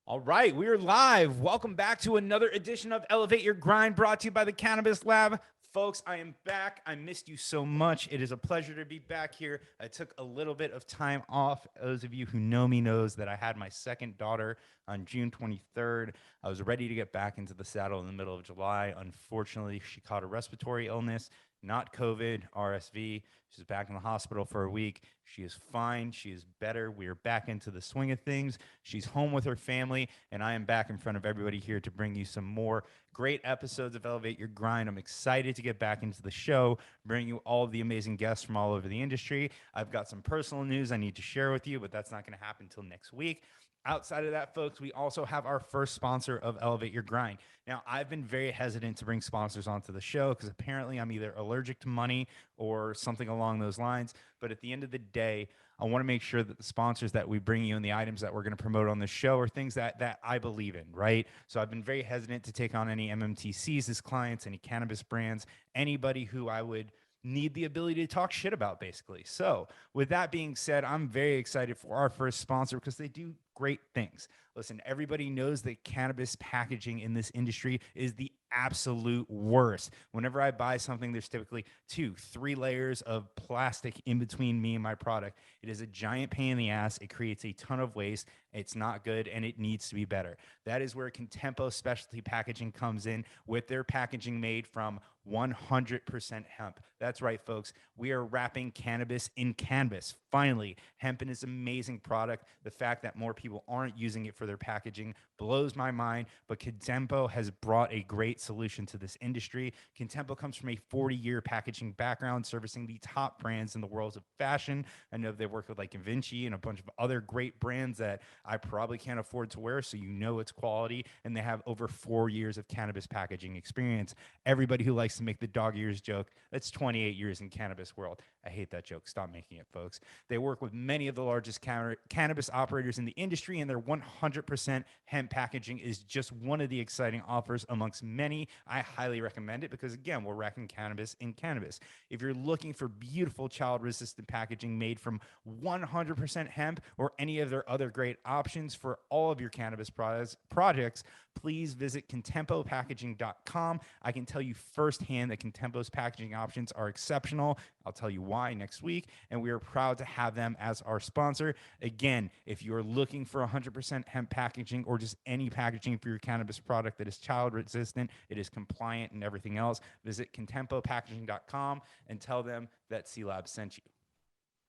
All right, we're live. Welcome back to another edition of Elevate Your Grind, brought to you by the Cannabis Lab. Folks, I am back. I missed you so much. It is a pleasure to be back here. I took a little bit of time off. Those of you who know me knows that I had my second daughter on June 23rd. I was ready to get back into the saddle in the middle of July. Unfortunately, she caught a respiratory illness, not COVID, RSV. She's back in the hospital for a week. She is fine. She is better. We are back into the swing of things. She's home with her family, and I am back in front of everybody here to bring you some more great episodes of Elevate Your Grind. I'm excited to get back into the show, bring you all of the amazing guests from all over the industry. I've got some personal news I need to share with you, but that's not going to happen until next week. Outside of that, folks, we also have our first sponsor of Elevate Your Grind. Now, I've been very hesitant to bring sponsors onto the show because apparently I'm either allergic to money or something along those lines. But at the end of the day, I want to make sure that the sponsors that we bring you and the items that we're going to promote on the show are things that I believe in, right? So I've been very hesitant to take on any MMTCs as clients, any cannabis brands, anybody who I would need the ability to talk shit about, basically. So with that being said, I'm very excited for our first sponsor because they do great things. Listen, everybody knows that cannabis packaging in this industry is the absolute worst. Whenever I buy something, there's typically 2-3 layers of plastic in between me and my product. It is a giant pain in the ass. It creates a ton of waste. It's not good, and it needs to be better. That is where Contempo Specialty Packaging comes in with their packaging made from 100% hemp. That's right, folks. We are wrapping cannabis in canvas. Finally, hemp is an amazing product. The fact that more people aren't using it for their packaging blows my mind, but Contempo has brought a great solution to this industry. Contempo comes from a 40-year packaging background, servicing the top brands in the world of fashion. I know they've worked with like Vinci and a bunch of other great brands that I probably can't afford to wear, so you know it's quality, and they have over 4 years of cannabis packaging experience. Everybody who likes to make the dog years joke, that's 28 years in cannabis world. I hate that joke. Stop making it, folks. They work with many of the largest cannabis operators in the industry, and their 100% hemp packaging is just one of the exciting offers amongst many. I highly recommend it because, again, we're wrapping cannabis in cannabis. If you're looking for beautiful child-resistant packaging made from 100% hemp or any of their other great options for all of your cannabis projects, please visit contempopackaging.com. I can tell you firsthand that Contempo's packaging options are exceptional. I'll tell you why next week, and we are proud to have them as our sponsor. Again, if you're looking for 100% hemp packaging or just any packaging for your cannabis product that is child resistant, it is compliant and everything else, visit contempopackaging.com and tell them that C-Lab sent you.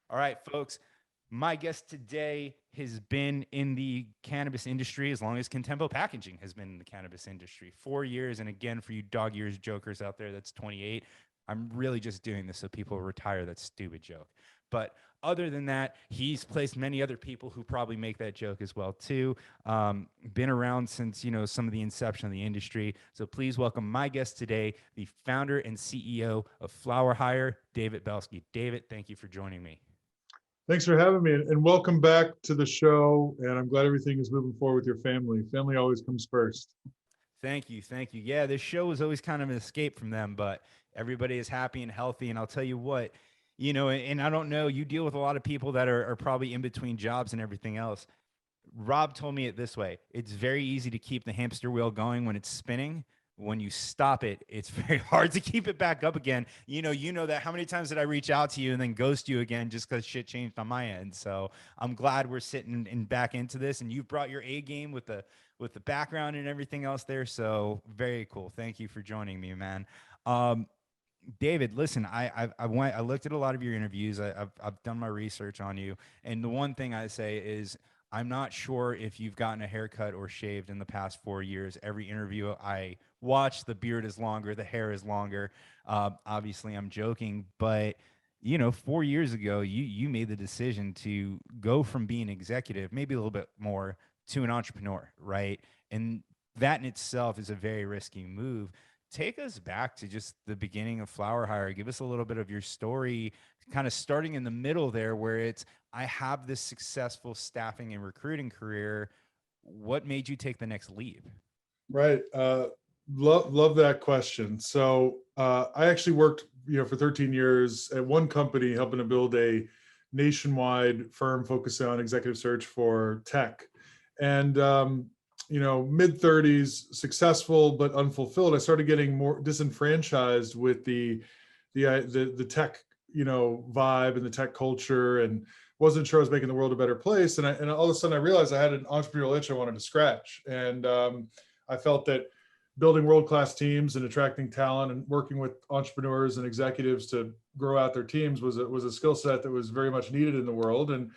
All right, folks. My guest today has been in the cannabis industry as long as Contempo Packaging has been in the cannabis industry. 4 years. And again, for you dog years jokers out there, that's 28. I'm really just doing this so people retire that stupid joke. But other than that, he's placed many other people who probably make that joke as well, too. Been around since, some of the inception of the industry. So please welcome my guest today, the founder and CEO of FlowerHire, David Belsky. David, thank you for joining me. Thanks for having me, and welcome back to the show. And I'm glad everything is moving forward with your family. Family always comes first. Thank you. Thank you. Yeah, this show was always kind of an escape from them, but everybody is happy and healthy. And I'll tell you what, and I don't know, you deal with a lot of people that are probably in between jobs and everything else. Rob told me it this way. It's very easy to keep the hamster wheel going when it's spinning. When you stop it, it's very hard to keep it back up again. You know that. How many times did I reach out to you and then ghost you again just because shit changed on my end? So I'm glad we're sitting in back into this, and you've brought your A game with the background and everything else there. So very cool. Thank you for joining me, man. David, listen, I looked at a lot of your interviews. I've done my research on you, and the one thing I say is I'm not sure if you've gotten a haircut or shaved in the past 4 years. Every interview I watch, the beard is longer, the hair is longer. Obviously, I'm joking, but 4 years ago, you made the decision to go from being executive, maybe a little bit more, to an entrepreneur, right? And that in itself is a very risky move. Take us back to just the beginning of FlowerHire. Give us a little bit of your story, kind of starting in the middle there, where it's, I have this successful staffing and recruiting career. What made you take the next leap? Right. Love that question. So I actually worked, for 13 years at one company helping to build a nationwide firm focused on executive search for tech. And mid 30s, successful but unfulfilled, I started getting more disenfranchised with the tech, vibe and the tech culture, and wasn't sure I was making the world a better place. And all of a sudden I realized I had an entrepreneurial itch I wanted to scratch. And I felt that building world-class teams and attracting talent and working with entrepreneurs and executives to grow out their teams was a skill set that was very much needed in the world. And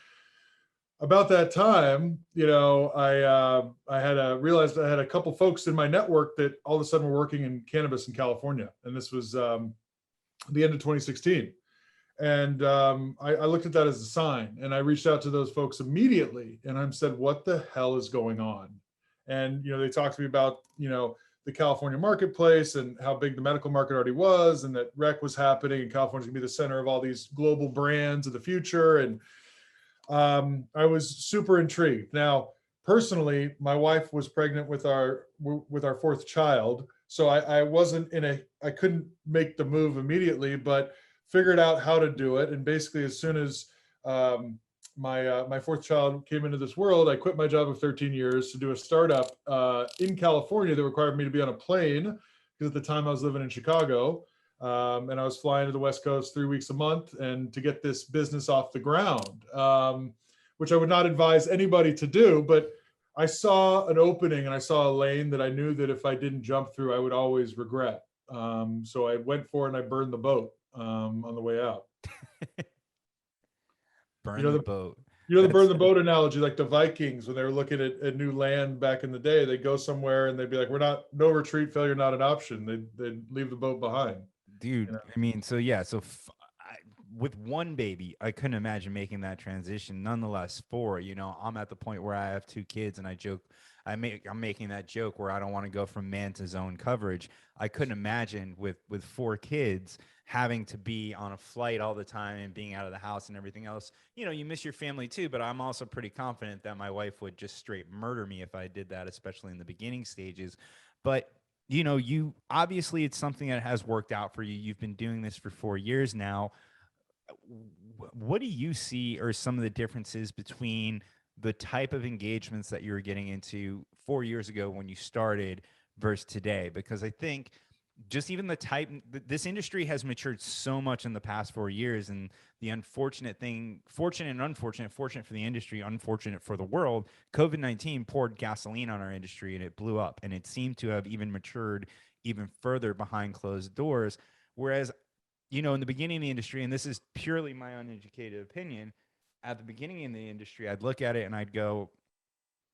about that time, I had realized I had a couple folks in my network that all of a sudden were working in cannabis in California. And this was the end of 2016. And I looked at that as a sign, and I reached out to those folks immediately, and I said, what the hell is going on? And, they talked to me about, the California marketplace and how big the medical market already was, and that rec was happening, and California's gonna be the center of all these global brands of the future. And I was super intrigued. Now, personally, my wife was pregnant with our fourth child. So I wasn't I couldn't make the move immediately, but figured out how to do it. And basically, as soon as my fourth child came into this world, I quit my job of 13 years to do a startup in California that required me to be on a plane, because at the time I was living in Chicago, and I was flying to the West Coast 3 weeks a month, and to get this business off the ground, which I would not advise anybody to do, but I saw an opening and I saw a lane that I knew that if I didn't jump through, I would always regret. So I went for it and I burned the boat on the way out. Burn the boat. The burn the boat analogy, like the Vikings, when they were looking at new land back in the day, they'd go somewhere and they'd be like, no retreat, failure, not an option. They'd leave the boat behind. Dude, I mean, so yeah, with one baby, I couldn't imagine making that transition. Nonetheless, I'm at the point where I have 2 kids, and I'm making that joke where I don't want to go from man to zone coverage. I couldn't imagine with 4 kids having to be on a flight all the time and being out of the house and everything else. You miss your family too, but I'm also pretty confident that my wife would just straight murder me if I did that, especially in the beginning stages. But you obviously, it's something that has worked out for you. You've been doing this for 4 years now. What do you see are some of the differences between the type of engagements that you were getting into 4 years ago when you started versus today? Because I think just even this industry has matured so much in the past 4 years, and the unfortunate thing, fortunate and unfortunate, fortunate for the industry, unfortunate for the world, COVID-19 poured gasoline on our industry and it blew up, and it seemed to have even matured even further behind closed doors. Whereas, in the beginning of the industry, and this is purely my uneducated opinion, at the beginning in the industry, I'd look at it and I'd go,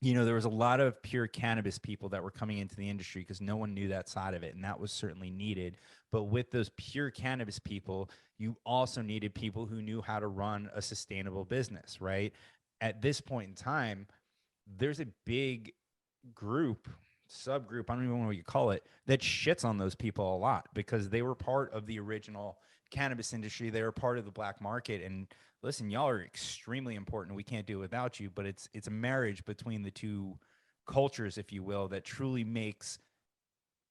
there was a lot of pure cannabis people that were coming into the industry because no one knew that side of it, and that was certainly needed. But with those pure cannabis people, you also needed people who knew how to run a sustainable business, right? At this point in time, there's a big subgroup, I don't even know what you call it, that shits on those people a lot because they were part of the original cannabis industry. They were part of the black market. And listen, y'all are extremely important. We can't do it without you, but it's a marriage between the two cultures, if you will, that truly makes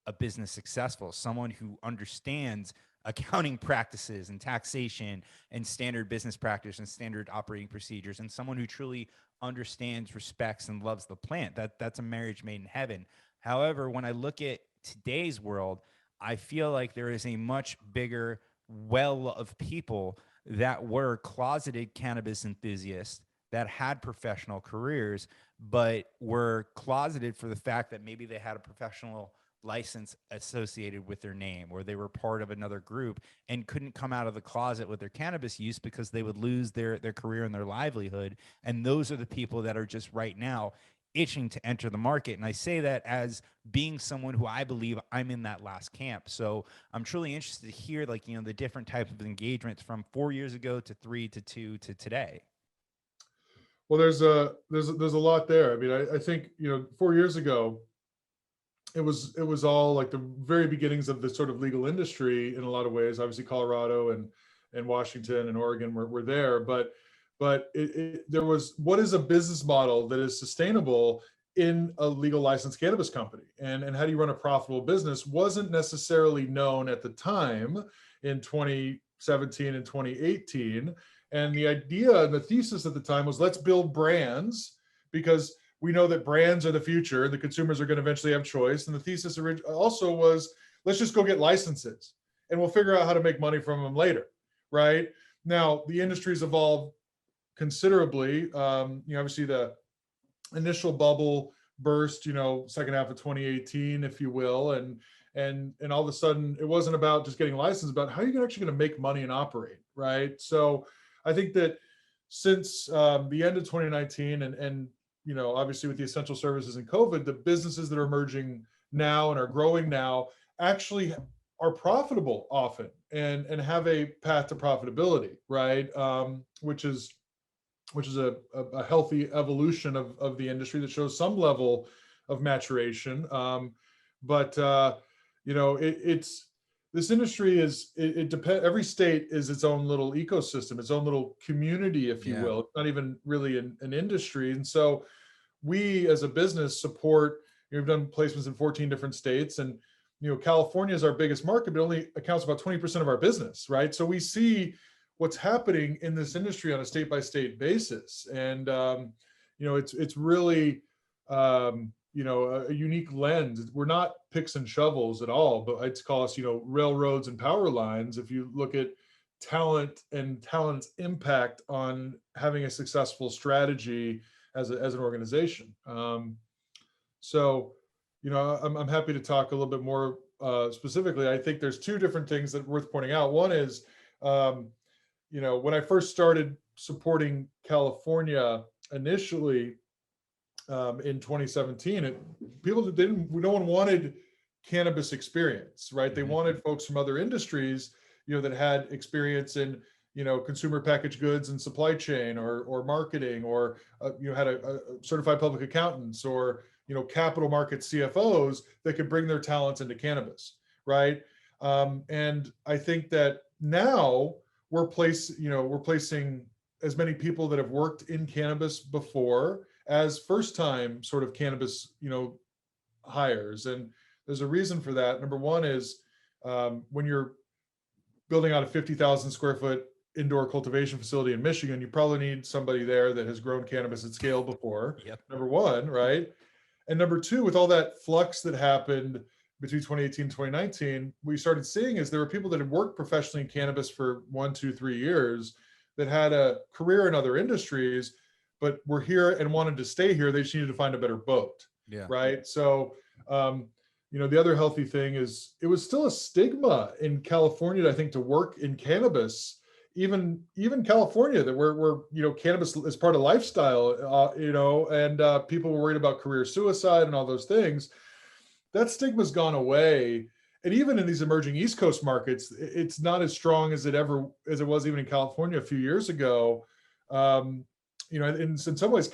a business successful. Someone who understands accounting practices and taxation and standard business practice and standard operating procedures, and someone who truly understands, respects, and loves the plant. That's a marriage made in heaven. However, when I look at today's world, I feel like there is a much bigger well of people that were closeted cannabis enthusiasts that had professional careers, but were closeted for the fact that maybe they had a professional license associated with their name, or they were part of another group and couldn't come out of the closet with their cannabis use because they would lose their career and their livelihood. And those are the people that are just right now itching to enter the market. And I say that as being someone who I believe I'm in that last camp. So I'm truly interested to hear, the different types of engagements from 4 years ago to 3 to 2 to today. Well, there's a lot there. I mean, I think, 4 years ago, it was all like the very beginnings of the sort of legal industry in a lot of ways. Obviously, Colorado and Washington and Oregon were there, but there was, what is a business model that is sustainable in a legal licensed cannabis company, and how do you run a profitable business wasn't necessarily known at the time in 2017 and 2018. And the idea and the thesis at the time was, let's build brands, because we know that brands are the future and the consumers are going to eventually have choice. And the thesis also was, let's just go get licenses and we'll figure out how to make money from them later, right? Now, the industry's evolved considerably. Obviously the initial bubble burst, second half of 2018, if you will. And all of a sudden it wasn't about just getting licensed, about how you're actually going to make money and operate, right? So I think that since the end of 2019 and obviously with the essential services and COVID, the businesses that are emerging now and are growing now actually are profitable often and have a path to profitability, right? Which is a healthy evolution of the industry that shows some level of maturation. It's this industry it depends. Every state is its own little ecosystem, its own little community, if you will. It's not even really an industry. And so we as a business support, we've done placements in 14 different states, and California is our biggest market, but only accounts for about 20% of our business, right? So we see what's happening in this industry on a state by state basis. And, it's really, a unique lens. We're not picks and shovels at all, but I'd call us, railroads and power lines. If you look at talent and talent's impact on having a successful strategy as an organization. I'm happy to talk a little bit more specifically. I think there's two different things that are worth pointing out. One is, when I first started supporting California initially in 2017, no one wanted cannabis experience, right? They wanted folks from other industries, that had experience in, consumer packaged goods and supply chain or marketing, or, had a certified public accountants or, capital market CFOs that could bring their talents into cannabis, right? And I think that now we're placing as many people that have worked in cannabis before as first time sort of cannabis, hires. And there's a reason for that. Number one is when you're building out a 50,000 square foot indoor cultivation facility in Michigan, you probably need somebody there that has grown cannabis at scale before. Yep. Number one, right? And number two, with all that flux that happened between 2018 and 2019, we started seeing is there were people that had worked professionally in cannabis for 1, 2, 3 years that had a career in other industries, but were here and wanted to stay here. They just needed to find a better boat. Yeah. Right. So, the other healthy thing is it was still a stigma in California, I think, to work in cannabis, even California, that where cannabis is part of lifestyle, and people were worried about career suicide and all those things. That stigma's gone away. And even in these emerging East Coast markets, it's not as strong as it was even in California a few years ago. In some ways,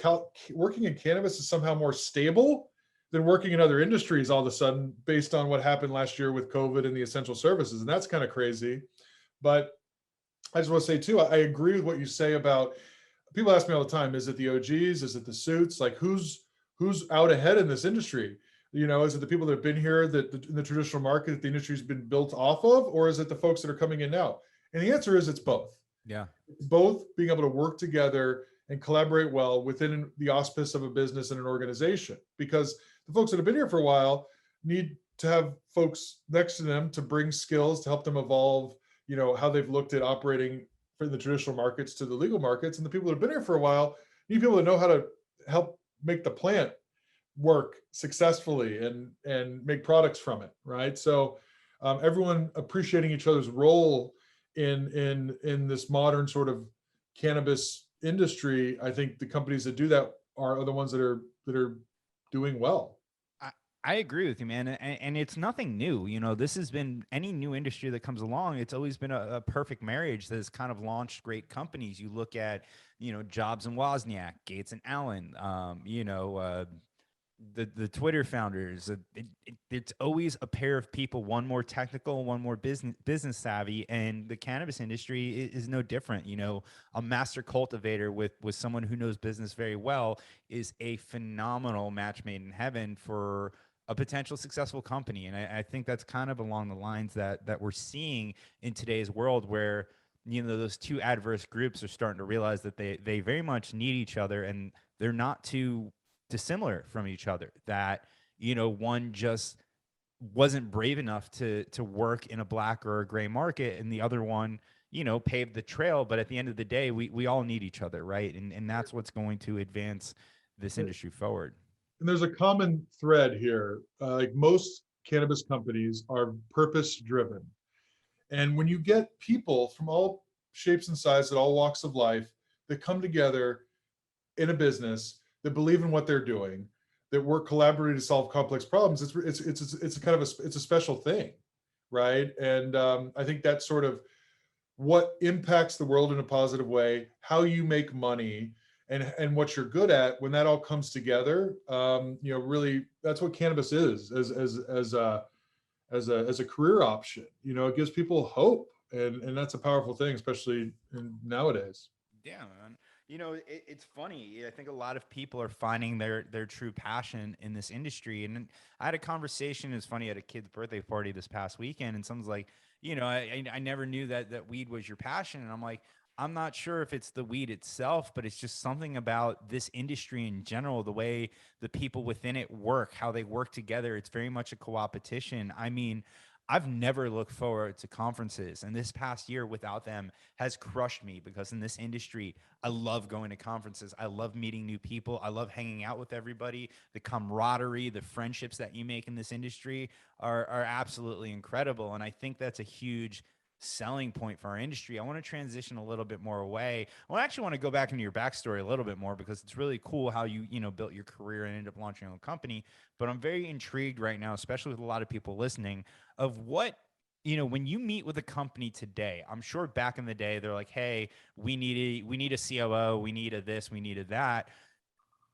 working in cannabis is somehow more stable than working in other industries all of a sudden, based on what happened last year with COVID and the essential services. And that's kind of crazy. But I just want to say too, I agree with what you say about, people ask me all the time, is it the OGs? Is it the suits? Like who's out ahead in this industry? Is it the people that have been here that in the traditional market that the industry's been built off of, or is it the folks that are coming in now? And the answer is it's both. Yeah. It's both being able to work together and collaborate well within the auspice of a business and an organization, because the folks that have been here for a while need to have folks next to them to bring skills to help them evolve, how they've looked at operating from the traditional markets to the legal markets. And the people that have been here for a while need people that know how to help make the plant work successfully and make products from it, right? So everyone appreciating each other's role in this modern sort of cannabis industry. I think the companies that do that are the ones that are doing well. I agree with you, man. And it's nothing new. This has been any new industry that comes along. It's always been a perfect marriage that has kind of launched great companies. You look at, Jobs and Wozniak, Gates and Allen, the Twitter founders. It's always a pair of people, one more technical, one more business savvy, and the cannabis industry is no different. A master cultivator with someone who knows business very well is a phenomenal match made in heaven for a potential successful company. And I think that's kind of along the lines that we're seeing in today's world, where those two adverse groups are starting to realize that they very much need each other, and they're not two dissimilar from each other, that, one just wasn't brave enough to work in a black or a gray market, and the other one, paved the trail. But at the end of the day, we all need each other, right? And that's what's going to advance this industry forward. And there's a common thread here. Like most cannabis companies are purpose driven. And when you get people from all shapes and sizes at all walks of life that come together in a business, that believe in what they're doing, that work collaboratively to solve complex problems, it's a kind of it's a special thing, right? And I think that's sort of what impacts the world in a positive way, how you make money, and what you're good at. When that all comes together, really, that's what cannabis is as a career option. It gives people hope, and that's a powerful thing, especially nowadays. Yeah, man. It's funny. I think a lot of people are finding their true passion in this industry. And I had a conversation. It's funny. At a kid's birthday party this past weekend, and someone's like, I never knew that weed was your passion. And I'm like, I'm not sure if it's the weed itself, but it's just something about this industry in general, the way the people within it work, how they work together. It's very much a co-opetition. I mean, I've never looked forward to conferences, and this past year without them has crushed me, because in this industry, I love going to conferences. I love meeting new people. I love hanging out with everybody. The camaraderie, the friendships that you make in this industry are absolutely incredible. And I think that's a huge selling point for our industry. I want to transition a little bit more away. I actually want to go back into your backstory a little bit more, because it's really cool how you built your career and ended up launching your own company. But I'm very intrigued right now, especially with a lot of people listening, of what, when you meet with a company today. I'm sure back in the day they're like, hey, we need a COO, we need a this, we need a that.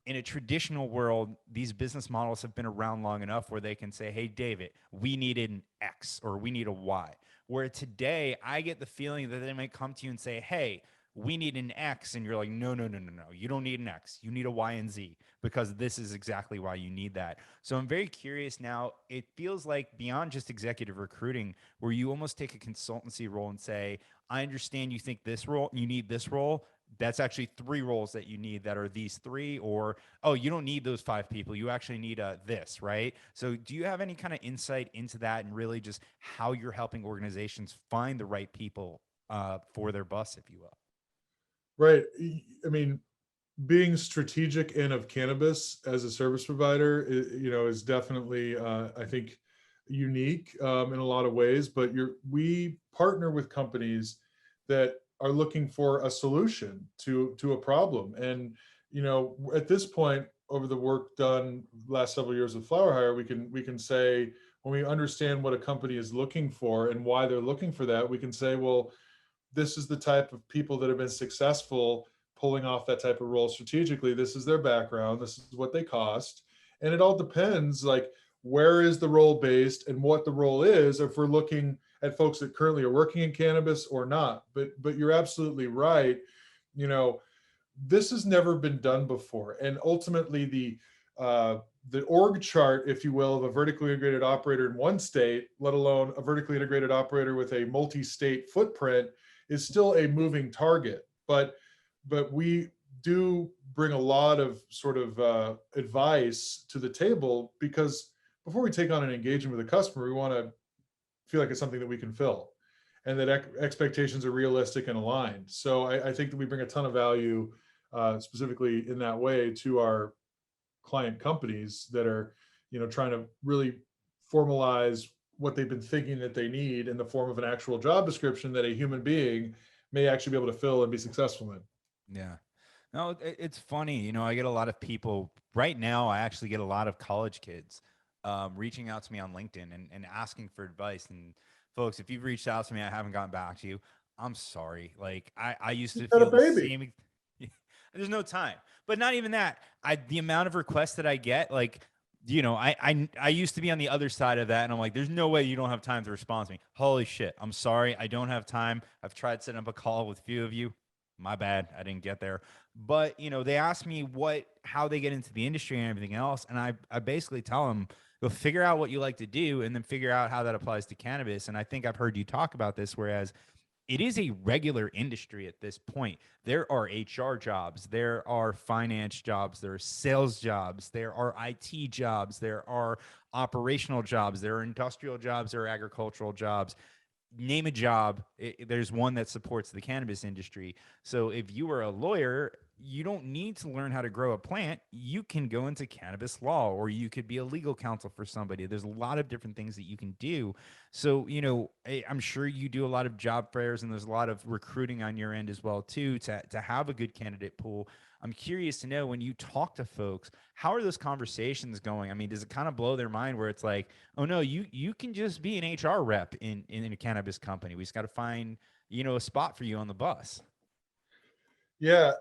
In a traditional world, these business models have been around long enough where they can say, hey, David, we needed an X or we need a Y. Where today, I get the feeling that they might come to you and say, hey, we need an X. And you're like, no, no, no, no, no. You don't need an X. You need a Y and Z, because this is exactly why you need that. So I'm very curious now. It feels like beyond just executive recruiting, where you almost take a consultancy role and say, I understand you think this role, you need this role. That's actually 3 roles that you need, that are these 3. Or, oh, you don't need those 5 people, you actually need this, right? So do you have any kind of insight into that, and really just how you're helping organizations find the right people for their bus, if you will? Right. I mean, being strategic in of cannabis as a service provider, is definitely, I think, unique in a lot of ways. But we partner with companies that are looking for a solution to a problem. And at this point, over the work done last several years with FlowerHire, we can say, when we understand what a company is looking for and why they're looking for that, we can say, well, this is the type of people that have been successful pulling off that type of role strategically. This is their background. This is what they cost. And it all depends, like, where is the role based and what the role is, if we're looking at folks that currently are working in cannabis or not. But you're absolutely right. This has never been done before. And ultimately, the org chart, if you will, of a vertically integrated operator in one state, let alone a vertically integrated operator with a multi-state footprint, is still a moving target. But we do bring a lot of sort of advice to the table, because before we take on an engagement with a customer, we want to feel like it's something that we can fill, and that expectations are realistic and aligned. So I think that we bring a ton of value, specifically in that way, to our client companies that are, trying to really formalize what they've been thinking that they need in the form of an actual job description that a human being may actually be able to fill and be successful in. Yeah. No, it's funny. I get a lot of people right now. I actually get a lot of college kids reaching out to me on LinkedIn and asking for advice. And folks, if you've reached out to me, I haven't gotten back to you, I'm sorry. Like, I used You to got a feel the baby. same. There's no time. But not even that. The amount of requests that I get, like, I used to be on the other side of that, and I'm like, there's no way you don't have time to respond to me. Holy shit. I'm sorry. I don't have time. I've tried setting up a call with a few of you. My bad. I didn't get there. But, they ask me how they get into the industry and everything else. And I basically tell them, go figure out what you like to do, and then figure out how that applies to cannabis. And I think I've heard you talk about this, whereas it is a regular industry at this point. There are HR jobs, there are finance jobs, there are sales jobs, there are IT jobs, there are operational jobs, there are industrial jobs, there are agricultural jobs. Name a job, there's one that supports the cannabis industry. So if you are a lawyer, you don't need to learn how to grow a plant. You can go into cannabis law, or you could be a legal counsel for somebody. There's a lot of different things that you can do. So, I'm sure you do a lot of job fairs, and there's a lot of recruiting on your end as well too, to have a good candidate pool. I'm curious to know, when you talk to folks, how are those conversations going? I mean, does it kind of blow their mind where it's like, oh no, you can just be an HR rep in a cannabis company. We just got to find, a spot for you on the bus. Yeah,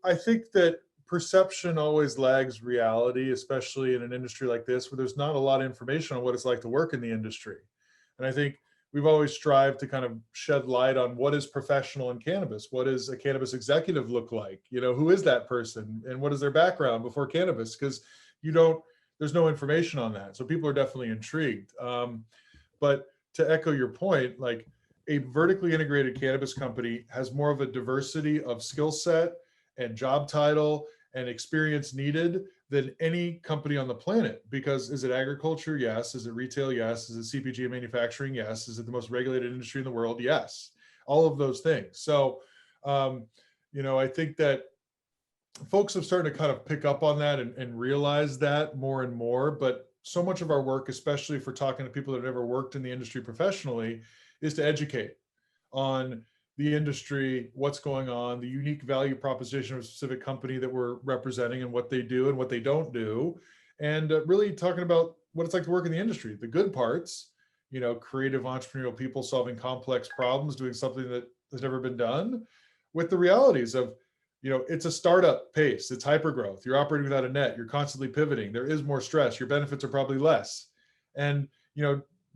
I think that perception always lags reality, especially in an industry like this where there's not a lot of information on what it's like to work in the industry. And I think we've always strived to kind of shed light on what is professional in cannabis. What does a cannabis executive look like? Who is that person and what is their background before cannabis? Because there's no information on that. So people are definitely intrigued. But to echo your point, like, a vertically integrated cannabis company has more of a diversity of skill set and job title and experience needed than any company on the planet. Because is it agriculture? Yes. Is it retail? Yes. Is it CPG and manufacturing? Yes. Is it the most regulated industry in the world? Yes. All of those things. So, I think that folks have started to kind of pick up on that and realize that more and more. But so much of our work, especially if we're talking to people that have never worked in the industry professionally, is to educate on the industry, what's going on, the unique value proposition of a specific company that we're representing and what they do and what they don't do. And really talking about what it's like to work in the industry, the good parts, creative entrepreneurial people solving complex problems, doing something that has never been done, with the realities of, it's a startup pace, it's hyper growth. You're operating without a net, you're constantly pivoting. There is more stress. Your benefits are probably less. And,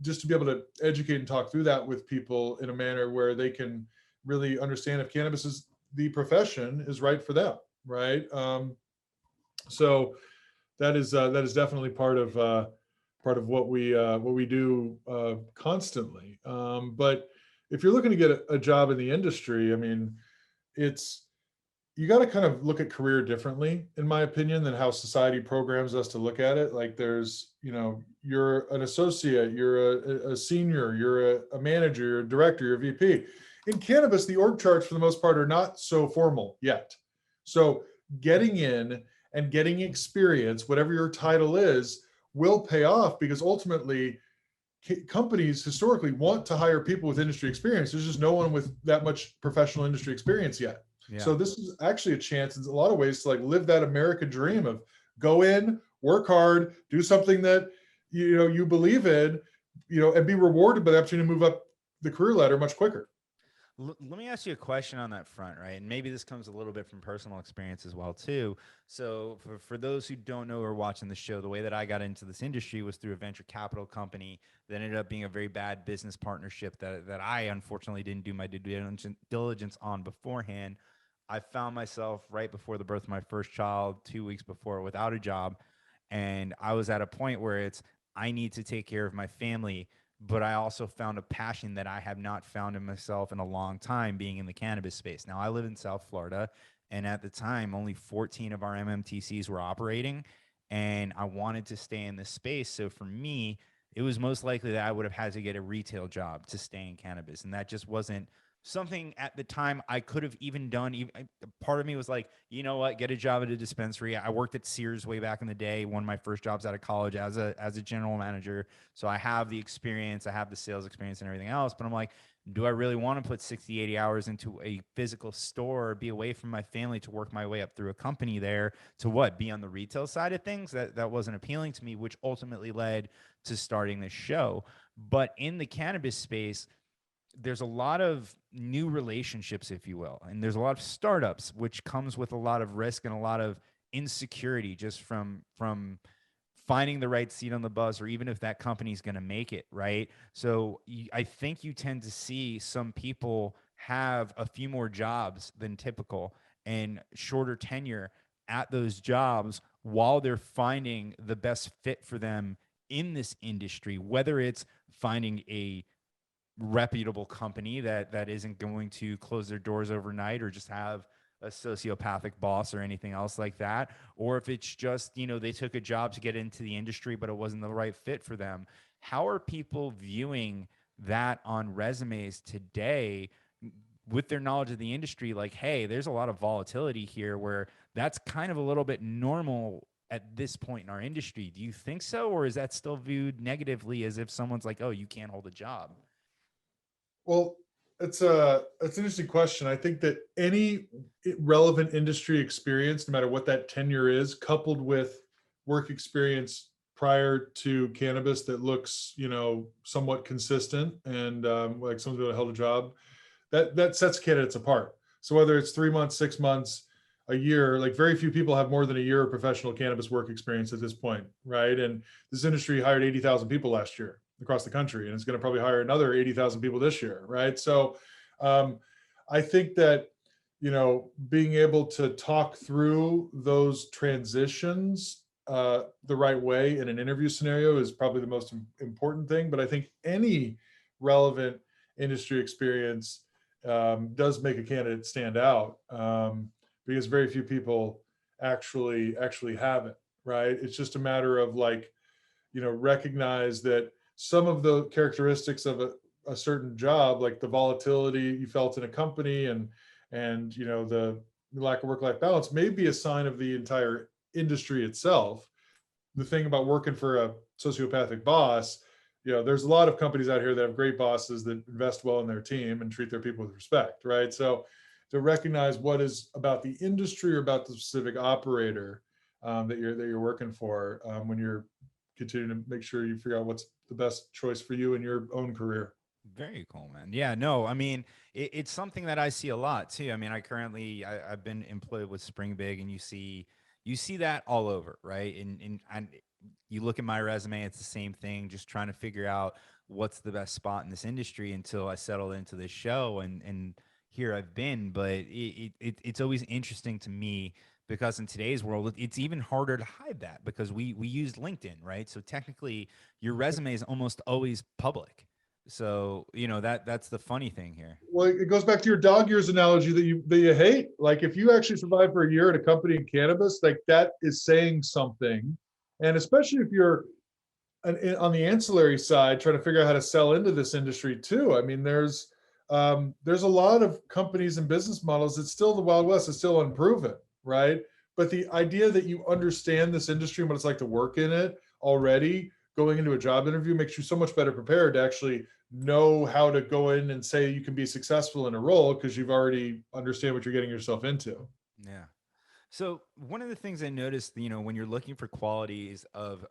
just to be able to educate and talk through that with people in a manner where they can really understand if cannabis is the profession is right for them, right? So that is definitely part of what we do constantly. But if you're looking to get a job in the industry, I mean, you got to kind of look at career differently, in my opinion, than how society programs us to look at it. Like, there's, you're an associate, you're a senior, you're a manager, you're a director, you're a VP. In cannabis, the org charts for the most part are not so formal yet. So getting in and getting experience, whatever your title is, will pay off, because ultimately companies historically want to hire people with industry experience. There's just no one with that much professional industry experience yet. Yeah. So this is actually a chance in a lot of ways to live that American dream of go in, work hard, do something that you believe in, and be rewarded by the opportunity to move up the career ladder much quicker. Let me ask you a question on that front, right? And maybe this comes a little bit from personal experience as well too. So for those who don't know or watching the show, the way that I got into this industry was through a venture capital company that ended up being a very bad business partnership that I unfortunately didn't do my due diligence on beforehand. I found myself right before the birth of my first child, 2 weeks before, without a job. And I was at a point where I need to take care of my family, but I also found a passion that I have not found in myself in a long time, being in the cannabis space. Now, I live in South Florida, and at the time, only 14 of our MMTCs were operating, and I wanted to stay in this space. So for me, it was most likely that I would have had to get a retail job to stay in cannabis, and that just wasn't something at the time I could have even done. Part of me was like, you know what, get a job at a dispensary. I worked at Sears way back in the day, one of my first jobs out of college as a general manager. So I have the experience, I have the sales experience and everything else, but I'm like, do I really want to put 60, 80 hours into a physical store, be away from my family to work my way up through a company there to be on the retail side of things? That wasn't appealing to me, which ultimately led to starting this show. But in the cannabis space, there's a lot of new relationships, if you will, and there's a lot of startups, which comes with a lot of risk and a lot of insecurity just from finding the right seat on the bus, or even if that company's going to make it, right? So I think you tend to see some people have a few more jobs than typical and shorter tenure at those jobs while they're finding the best fit for them in this industry, whether it's finding a reputable company that isn't going to close their doors overnight or just have a sociopathic boss or anything else like that, or if it's just, they took a job to get into the industry but it wasn't the right fit for them. How are people viewing that on resumes today with their knowledge of the industry? Like, hey, there's a lot of volatility here where that's kind of a little bit normal at this point in our industry. Do you think so, or is that still viewed negatively as if someone's like, oh, you can't hold a job? Well, it's an interesting question. I think that any relevant industry experience, no matter what that tenure is, coupled with work experience prior to cannabis that looks, somewhat consistent and like someone's held a job, that sets candidates apart. So whether it's 3 months, 6 months, a year, like very few people have more than a year of professional cannabis work experience at this point, right? And this industry hired 80,000 people last year across the country, and it's going to probably hire another 80,000 people this year, right? So I think that, being able to talk through those transitions the right way in an interview scenario is probably the most important thing. But I think any relevant industry experience does make a candidate stand out, because very few people actually have it, right? It's just a matter of like, recognize that some of the characteristics of a certain job, like the volatility you felt in a company and the lack of work-life balance, may be a sign of the entire industry itself. The thing about working for a sociopathic boss, there's a lot of companies out here that have great bosses that invest well in their team and treat their people with respect, right? So to recognize what is about the industry or about the specific operator that you're working for, when you're continuing to make sure you figure out what's the best choice for you in your own career. Very cool, man. Yeah, no, I mean, it's something that I see a lot too. I mean, I've been employed with Spring Big, and you see that all over, right? And you look at my resume, it's the same thing, just trying to figure out what's the best spot in this industry until I settled into this show, and here I've been. But it's always interesting to me because in today's world, it's even harder to hide that because we use LinkedIn, right? So technically, your resume is almost always public. So, that's the funny thing here. Well, it goes back to your dog years analogy that you hate. Like if you actually survive for a year at a company in cannabis, like that is saying something. And especially if you're on the ancillary side, trying to figure out how to sell into this industry too. I mean, there's a lot of companies and business models. It's still the Wild West. It's still unproven, right? But the idea that you understand this industry and what it's like to work in it already, going into a job interview, makes you so much better prepared to actually know how to go in and say you can be successful in a role because you've already understand what you're getting yourself into. Yeah. So one of the things I noticed, when you're looking for qualities of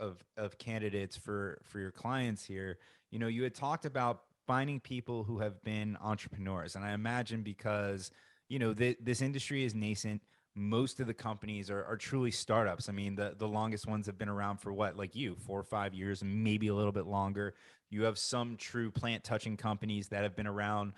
candidates for your clients here, you had talked about finding people who have been entrepreneurs, and I imagine because this industry is nascent. Most of the companies are truly startups. I mean, the longest ones have been around for what, like 4 or 5 years, maybe a little bit longer. You have some true plant touching companies that have been around,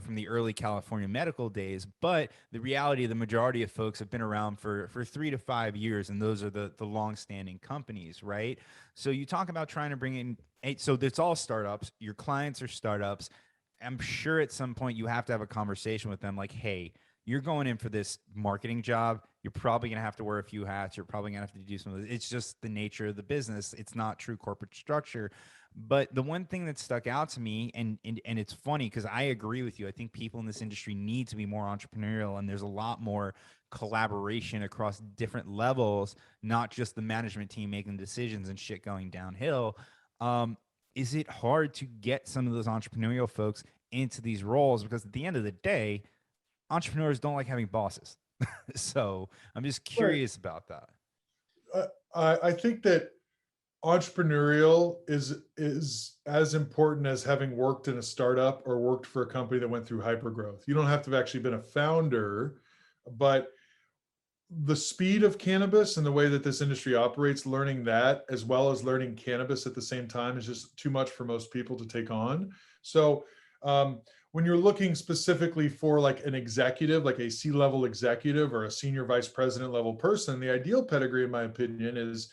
from the early California medical days. But the reality, the majority of folks have been around for 3 to 5 years, and those are the long standing companies, right? So you talk about trying to bring in, so it's all startups. Your clients are startups. I'm sure at some point you have to have a conversation with them like, hey, you're going in for this marketing job. You're probably going to have to wear a few hats. You're probably going to have to do some of this. It's just the nature of the business. It's not true corporate structure. But the one thing that stuck out to me, and it's funny because I agree with you. I think people in this industry need to be more entrepreneurial, and there's a lot more collaboration across different levels, not just the management team making decisions and shit going downhill. Is it hard to get some of those entrepreneurial folks into these roles? Because at the end of the day, entrepreneurs don't like having bosses. So I'm just Right. curious about that. I think that entrepreneurial is as important as having worked in a startup or worked for a company that went through hypergrowth. You don't have to have actually been a founder, but the speed of cannabis and the way that this industry operates, learning that as well as learning cannabis at the same time is just too much for most people to take on. So when you're looking specifically for like an executive, like a C-level executive or a senior vice president level person, the ideal pedigree, in my opinion, is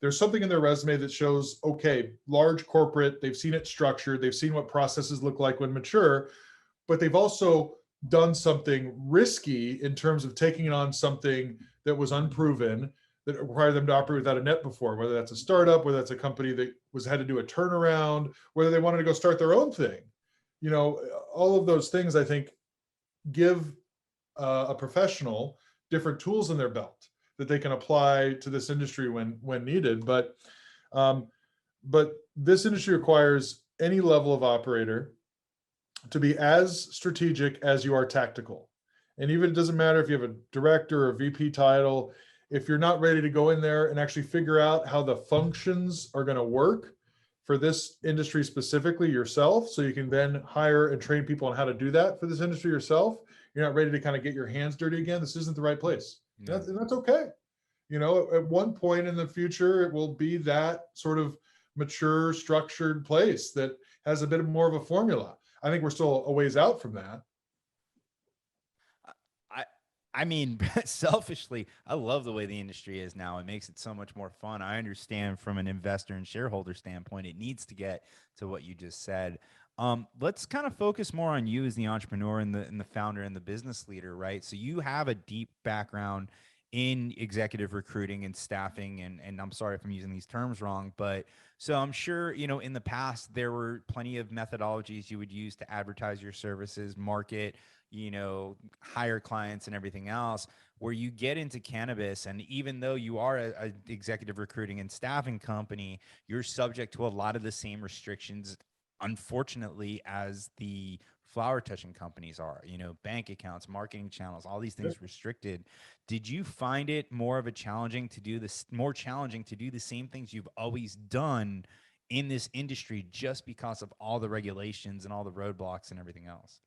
There's something in their resume that shows, okay, large corporate, they've seen it structured, they've seen what processes look like when mature, but they've also done something risky in terms of taking on something that was unproven, that required them to operate without a net before, whether that's a startup, whether that's a company that had to do a turnaround, whether they wanted to go start their own thing. All of those things, I think, give a professional different tools in their belt that they can apply to this industry when needed. Um, but this industry requires any level of operator to be as strategic as you are tactical. And even it doesn't matter if you have a director or a VP title, if you're not ready to go in there and actually figure out how the functions are going to work for this industry specifically yourself, so you can then hire and train people on how to do that for this industry yourself, you're not ready to kind of get your hands dirty again, this isn't the right place. Yeah. And that's okay. At one point in the future, it will be that sort of mature, structured place that has a bit more of a formula. I think we're still a ways out from that. I mean, selfishly, I love the way the industry is now. It makes it so much more fun. I understand from an investor and shareholder standpoint, it needs to get to what you just said. Let's kind of focus more on you as the entrepreneur and the founder and the business leader, right? So you have a deep background in executive recruiting and staffing, and I'm sorry if I'm using these terms wrong, but so I'm sure, in the past, there were plenty of methodologies you would use to advertise your services, market, hire clients and everything else. Where you get into cannabis, and even though you are a executive recruiting and staffing company, you're subject to a lot of the same restrictions, unfortunately, as the flower touching companies are, bank accounts, marketing channels, all these things restricted. Did you find it more challenging to do the same things you've always done in this industry just because of all the regulations and all the roadblocks and everything else?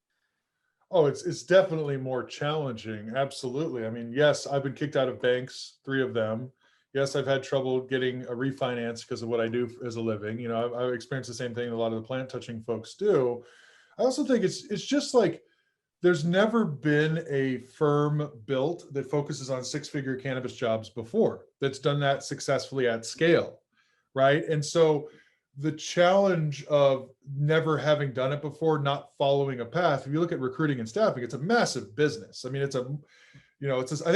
Oh, it's definitely more challenging. Absolutely. I mean, yes, I've been kicked out of banks, 3 of them. Yes, I've had trouble getting a refinance because of what I do as a living. I've experienced the same thing a lot of the plant touching folks do. I also think it's just like there's never been a firm built that focuses on 6-figure cannabis jobs before that's done that successfully at scale, right? And so the challenge of never having done it before, not following a path. If you look at recruiting and staffing, it's a massive business. I mean, I think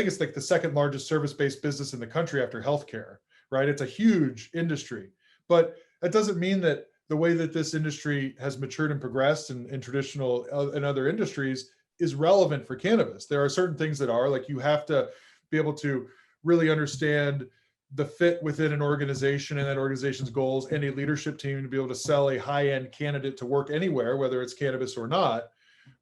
it's like the second largest service-based business in the country after healthcare, right? It's a huge industry, but that doesn't mean that the way that this industry has matured and progressed in traditional and other industries is relevant for cannabis. There are certain things that are, like, you have to be able to really understand the fit within an organization and that organization's goals and a leadership team to be able to sell a high-end candidate to work anywhere, whether it's cannabis or not.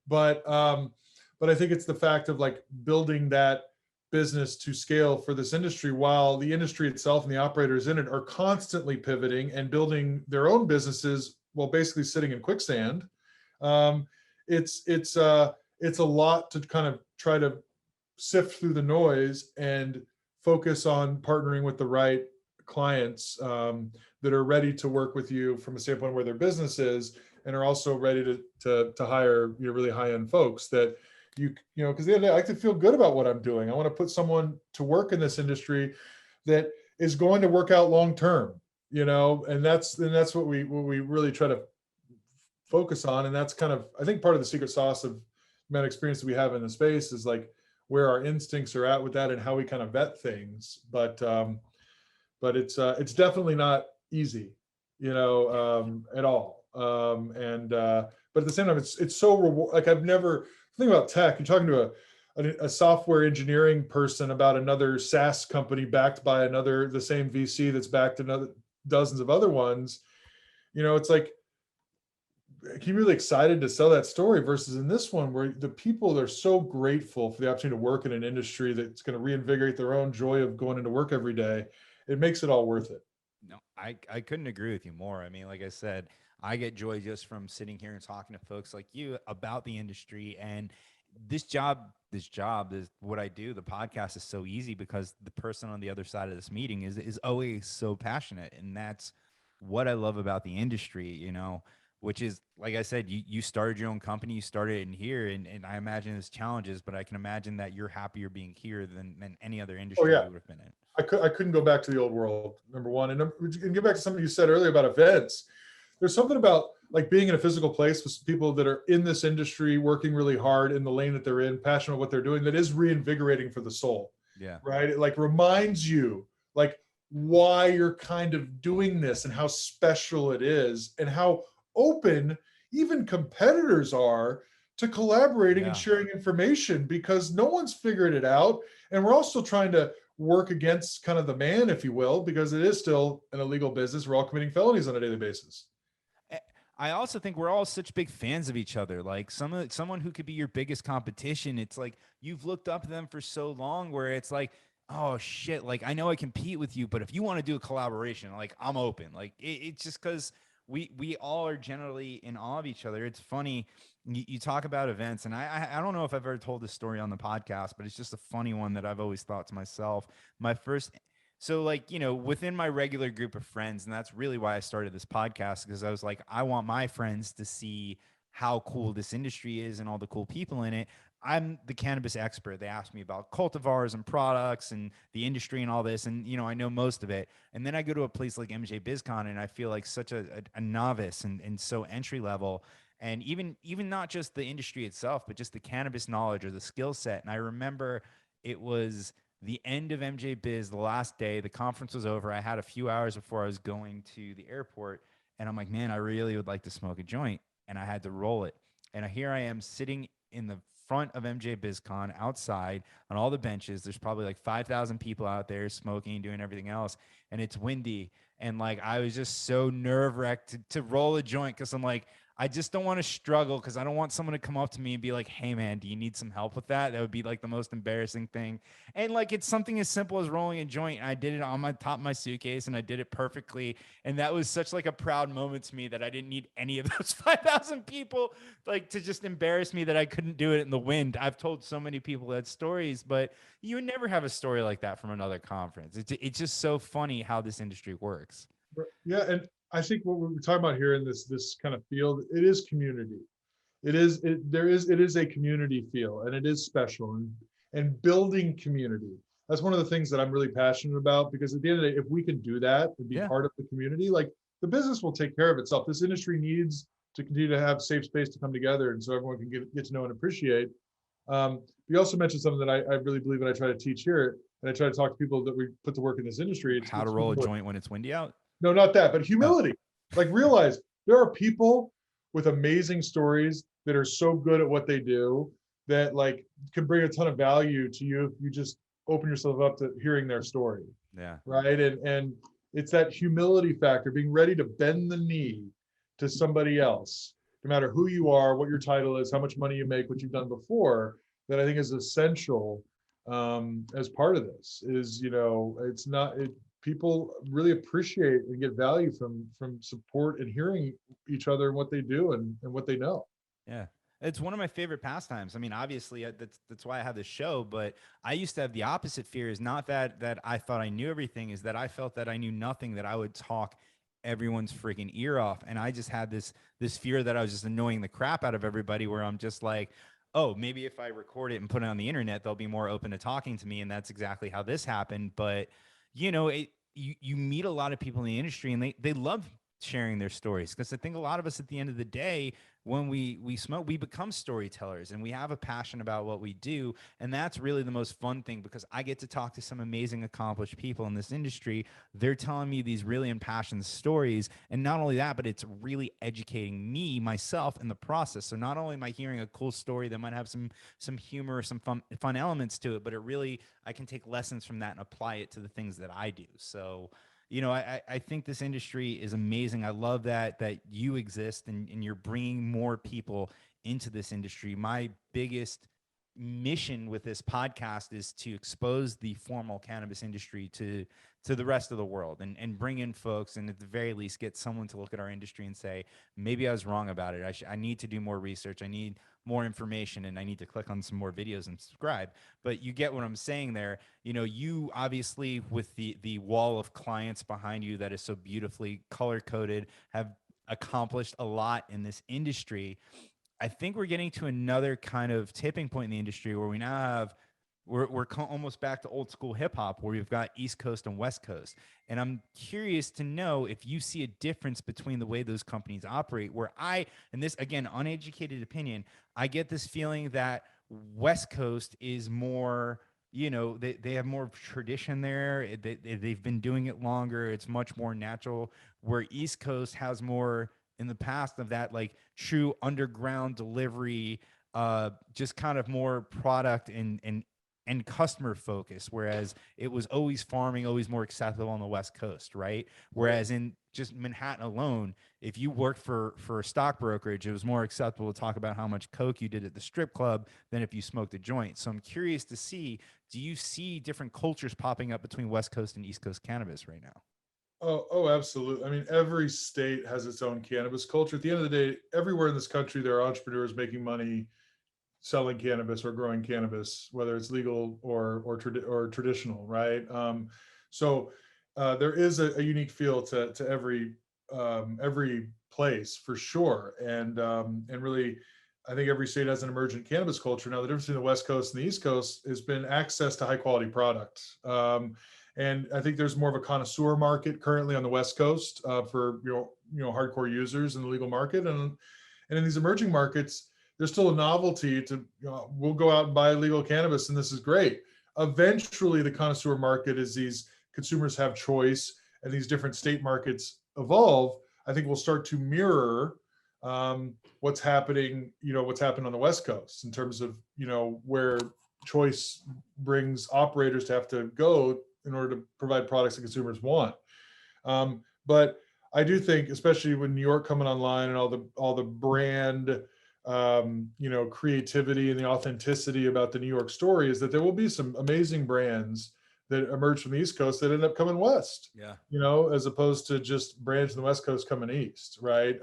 But I think it's the fact of like building that business to scale for this industry, while the industry itself and the operators in it are constantly pivoting and building their own businesses while basically sitting in quicksand. It's a lot to kind of try to sift through the noise and focus on partnering with the right clients that are ready to work with you from a standpoint where their business is, and are also ready to hire really high-end folks that because the other day I like to feel good about what I'm doing. I want to put someone to work in this industry that is going to work out long term, and that's what we really try to focus on. And that's kind of, I think, part of the secret sauce of the amount of experience that we have in the space is like where our instincts are at with that and how we kind of vet things. But it's definitely not easy, at all. But at the same time, it's so like I've never think about tech. You're talking to a software engineering person about another SaaS company backed by the same VC that's backed another dozens of other ones. It's like, can you really excited to sell that story versus in this one where the people are so grateful for the opportunity to work in an industry that's going to reinvigorate their own joy of going into work every day. It makes it all worth it. No, I couldn't agree with you more. I mean, like I said, I get joy just from sitting here and talking to folks like you about the industry. And this job is what I do. The podcast is so easy because the person on the other side of this meeting is always so passionate. And that's what I love about the industry. which is, like I said, you started your own company, you started it in here, and I imagine there's challenges, but I can imagine that you're happier being here than any other Oh industry yeah, you would have been in. I couldn't go back to the old world. Number one, and get back to something you said earlier about events. There's something about like being in a physical place with people that are in this industry, working really hard in the lane that they're in, passionate about what they're doing. That is reinvigorating for the soul, Yeah. right? It like reminds you like why you're kind of doing this and how special it is and how open even competitors are to collaborating and Yeah. sharing information because no one's figured it out. And we're all still trying to work against kind of the man, if you will, because it is still an illegal business. We're all committing felonies on a daily basis. Eh, I also think we're all such big fans of each other. Like someone who could be your biggest competition, it's like you've looked up to them for so long where it's like, oh shit, like I know I compete with you, but if you want to do a collaboration, like I'm open. Like it's just because we all are generally in awe of each other. It's funny. You talk about events, and I don't know if I've ever told this story on the podcast, but it's just a funny one that I've always thought to myself. My first So, like, within my regular group of friends, and that's really why I started this podcast, because I was like, I want my friends to see how cool this industry is and all the cool people in it. I'm the cannabis expert. They asked me about cultivars and products and the industry and all this, and I know most of it. And then I go to a place like MJ BizCon, and I feel like such a novice and so entry level, and even not just the industry itself, but just the cannabis knowledge or the skill set. And I remember it was the end of MJ Biz, the last day, the conference was over. I had a few hours before I was going to the airport, and I'm like, man, I really would like to smoke a joint, and I had to roll it. And here I am sitting in the front of MJ BizCon outside on all the benches. There's probably like 5,000 people out there smoking, doing everything else, and it's windy. And like I was just so nerve wracked to roll a joint because I'm like, I just don't want to struggle because I don't want someone to come up to me and be like, hey man, do you need some help with that? That would be like the most embarrassing thing. And like it's something as simple as rolling a joint. I did it on my top of my suitcase and I did it perfectly. And that was such like a proud moment to me that I didn't need any of those 5,000 people like to just embarrass me that I couldn't do it in the wind. I've told so many people that stories, but you would never have a story like that from another conference. It's just so funny how this industry works. Yeah, and I think what we're talking about here in this kind of field, it is community. It is a community feel, and it is special, and building community. That's one of the things that I'm really passionate about because at the end of the day, if we can do that and be Yeah. part of the community, like the business will take care of itself. This industry needs to continue to have safe space to come together, and so everyone can get to know and appreciate. You also mentioned something that I really believe and I try to teach here, and I try to talk to people that we put to work in this industry. How to roll a joint when it's windy out. No, not that, but Oh, humility. Like realize there are people with amazing stories that are so good at what they do that like can bring a ton of value to you if you just open yourself up to hearing their story. yeah. Right. And it's that humility factor, being ready to bend the knee to somebody else, no matter who you are, what your title is, how much money you make, what you've done before, that I think is essential as part of this is, it's not, people really appreciate and get value from support and hearing each other and what they do and what they know. Yeah. It's one of my favorite pastimes. I mean, obviously, that's why I have this show. But I used to have the opposite fear. Is not that I thought I knew everything. Is that I felt that I knew nothing. That I would talk everyone's freaking ear off, and I just had this fear that I was just annoying the crap out of everybody. Where I'm just like, oh, maybe if I record it and put it on the internet, they'll be more open to talking to me. And that's exactly how this happened. But you meet a lot of people in the industry, and they love sharing their stories because I think a lot of us at the end of the day when we smoke, we become storytellers and we have a passion about what we do. And that's really the most fun thing because I get to talk to some amazing, accomplished people in this industry. They're telling me these really impassioned stories. And not only that, but it's really educating me, myself in the process. So not only am I hearing a cool story that might have some humor, some fun elements to it, but I can take lessons from that and apply it to the things that I do. So I think this industry is amazing. I love that you exist and you're bringing more people into this industry. My biggest mission with this podcast is to expose the formal cannabis industry to the rest of the world and bring in folks and at the very least get someone to look at our industry and say, maybe I was wrong about it. I need to do more research. I need more information and I need to click on some more videos and subscribe. But you get what I'm saying there. You obviously with the wall of clients behind you that is so beautifully color coded have accomplished a lot in this industry. I think we're getting to another kind of tipping point in the industry where we now have almost back to old school hip hop where we've got East Coast and West Coast. And I'm curious to know if you see a difference between the way those companies operate, where and this again, uneducated opinion, I get this feeling that West Coast is more, they have more tradition there. They've been doing it longer. It's much more natural, where East Coast has more in the past of that, like true underground delivery, just kind of more product and customer focus, whereas it was always farming, always more accessible on the West Coast, right? Whereas in just Manhattan alone, if you worked for a stock brokerage, it was more acceptable to talk about how much coke you did at the strip club than if you smoked a joint. So I'm curious to see, do you see different cultures popping up between West Coast and East Coast cannabis right now? Oh, absolutely. I mean, every state has its own cannabis culture. At the end of the day, everywhere in this country, there are entrepreneurs making money selling cannabis or growing cannabis, whether it's legal or traditional, right? So there is a unique feel to every place for sure, and really, I think every state has an emergent cannabis culture. Now, the difference between the West Coast and the East Coast has been access to high quality product. And I think there's more of a connoisseur market currently on the West Coast for hardcore users in the legal market, and in these emerging markets, there's still a novelty to, we'll go out and buy legal cannabis and this is great. Eventually, the connoisseur market, as these consumers have choice and these different state markets evolve, I think we'll start to mirror what's happening, what's happened on the West Coast in terms of, where choice brings operators to have to go in order to provide products that consumers want. But I do think, especially with New York coming online and all the brand, creativity and the authenticity about the New York story, is that there will be some amazing brands that emerge from the East Coast that end up coming west. Yeah. As opposed to just brands from the West Coast coming east, right?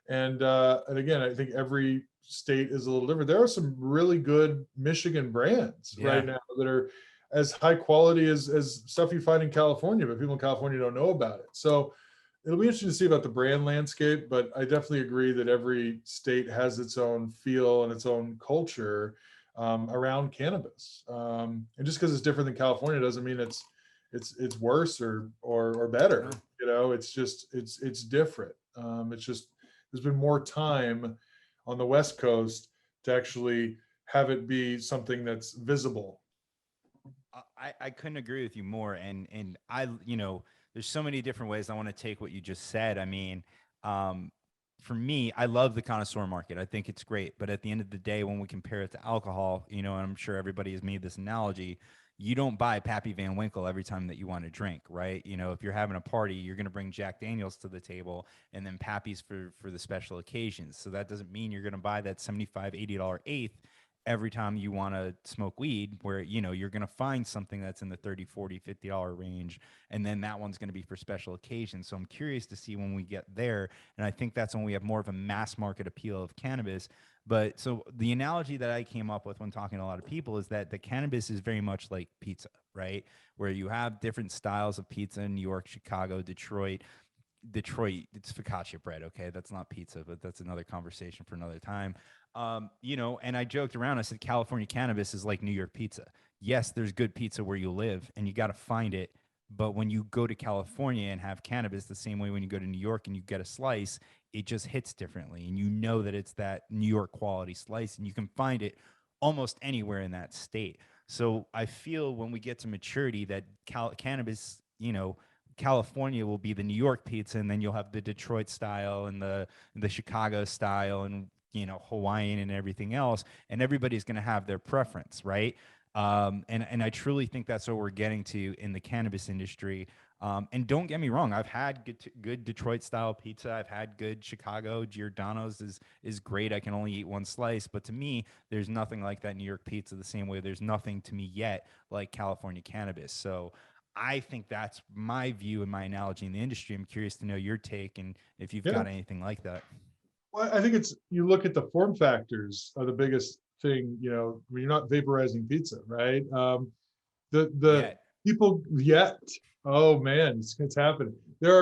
And again, I think every state is a little different. There are some really good Michigan brands right now that are as high quality as stuff you find in California, but people in California don't know about it. So it'll be interesting to see about the brand landscape, but I definitely agree that every state has its own feel and its own culture around cannabis. And just because it's different than California doesn't mean it's worse or better. It's just it's different. It's just there's been more time on the West Coast to actually have it be something that's visible. I couldn't agree with you more. And I, there's so many different ways I want to take what you just said. I mean, for me, I love the connoisseur market. I think it's great. But at the end of the day, when we compare it to alcohol, and I'm sure everybody has made this analogy, you don't buy Pappy Van Winkle every time that you want to drink, right? If you're having a party, you're going to bring Jack Daniels to the table and then Pappy's for the special occasions. So that doesn't mean you're going to buy that $75, $80 eighth every time you want to smoke weed, where you're going to find something that's in the $30, $40, $50 range, and then that one's going to be for special occasions. So I'm curious to see when we get there, and I think that's when we have more of a mass market appeal of cannabis. But so the analogy that I came up with when talking to a lot of people is that the cannabis is very much like pizza, right? Where you have different styles of pizza in New York, Chicago, Detroit, it's focaccia bread. Okay. That's not pizza, but that's another conversation for another time. And I joked around. I said, California cannabis is like New York pizza. Yes, there's good pizza where you live and you got to find it. But when you go to California and have cannabis, the same way when you go to New York and you get a slice, it just hits differently. And that it's that New York quality slice, and you can find it almost anywhere in that state. So I feel when we get to maturity that cannabis, California will be the New York pizza, and then you'll have the Detroit style and the Chicago style and Hawaiian and everything else, and everybody's going to have their preference, right? And I truly think that's what we're getting to in the cannabis industry. And don't get me wrong, I've had good Detroit style pizza. I've had good Chicago. Giordano's is great. I can only eat one slice, but to me, there's nothing like that New York pizza. The same way there's nothing to me yet like California cannabis. So I think that's my view and my analogy in the industry. I'm curious to know your take and if you've got anything like that. Well, I think you look at the form factors are the biggest thing, when you're not vaporizing pizza, right? The people yet, oh man, it's happening. There